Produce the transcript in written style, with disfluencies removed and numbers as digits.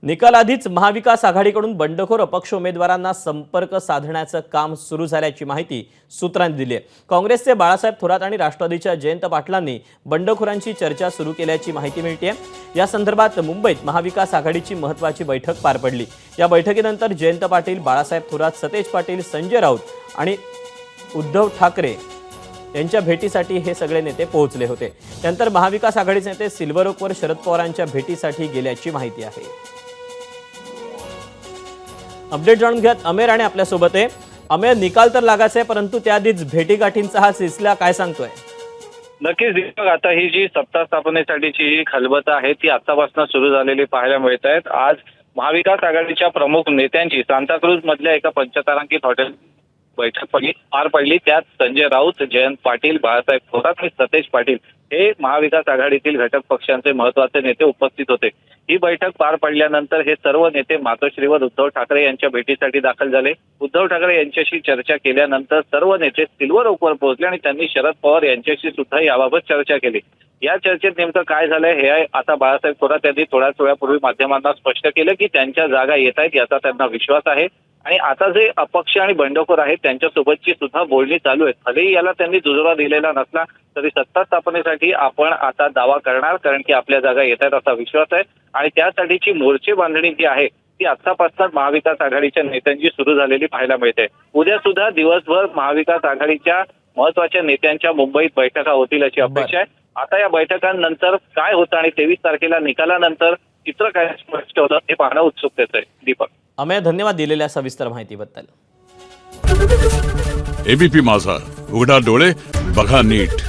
निकाल आधीच महाविकास आघाडीकडून बंडखोर अपक्ष उमेदवारांना संपर्क साधण्याचं काम सुरू झाल्याची माहिती सूत्रांनी दिली आहे। काँग्रेसचे बाळासाहेब थोरात आणि राष्ट्रवादीच्या जयंत पाटलांनी बंडखोरांची चर्चा सुरू केल्याची माहिती मिळते। या संदर्भात मुंबईत महाविकास आघाडीची महत्त्वाची बैठक पार पडली। या बैठकीनंतर जयंत पाटील, बाळासाहेब थोरात, सतेज पाटील, संजय राऊत आणि उद्धव ठाकरे यांच्या भेटीसाठी हे सगळे नेते पोहोचले होते। त्यानंतर महाविकास आघाडीचे नेते सिल्वर ओकवर शरद पवारांच्या भेटीसाठी गेल्याची माहिती आहे। अपडेट जाणून घ्यात अमेर आणि आपल्या सोबत आहे। अमेर, निकाल तर लागायचा आहे, परंतु त्याआधीच भेटीगाठींचा हा सिलसिला काय सांगतोय? नक्कीच दीपक, आता ही जी सत्ता स्थापनेसाठीची जी खलबतं आहे ती आतापासून सुरू झालेली पाहायला मिळत आहेत। आज महाविकास आघाडीच्या प्रमुख नेत्यांची सांताक्रूज मधल्या एका पंचतारांकित हॉटेल बैठक पार पडली। त्यात संजय राऊत, जयंत पाटील, बाळासाहेब थोरात आणि सतेज पाटील हे महाविकास आघाडीतील घटक पक्षांचे महत्त्वाचे नेते उपस्थित होते। ही बैठक पार पडल्यानंतर हे सर्व नेते मातोश्रीवर उद्धव ठाकरे यांच्या भेटीसाठी दाखल झाले। उद्धव ठाकरे यांच्याशी चर्चा केल्यानंतर सर्व नेते सिल्वर ओकवर पोहोचले आणि त्यांनी शरद पवार यांच्याशी सुद्धा याबाबत चर्चा केली। या चर्चेत नेमकं काय झालंय हे आता बाळासाहेब थोरात यांनी थोड्याच वेळापूर्वी माध्यमांना स्पष्ट केलं की त्यांच्या जागा येत आहेत याचा त्यांना विश्वास आहे आणि आता जे अपक्ष आणि बंडखोर आहेत त्यांच्यासोबतची सुद्धा बोलणी चालू आहेत। भलेही याला त्यांनी दुजोरा दिलेला नसला तरी सत्ता स्थापनेसाठी आपण आता दावा करणार, कारण की आपल्या जागा येत आहेत असा विश्वास आहे आणि त्यासाठीची मोर्चे बांधणी जी आहे ती आतापासून महाविकास आघाडीच्या नेत्यांची सुरू झालेली पाहायला मिळते। उद्या सुद्धा दिवसभर महाविकास आघाडीच्या महत्वाच्या नेत्यांच्या मुंबईत बैठका होतील अशी अपेक्षा आहे। आता या बैठकांनंतर काय होतं आणि 23 तारखेला निकालानंतर चित्र काय स्पष्ट होतं हे पाहणं उत्सुकतेचं आहे। दीपक, अमेय, धन्यवाद दिलेल्या सविस्तर माहितीबद्दल। एबीपी माझा, उघडा डोळे बघा नीट।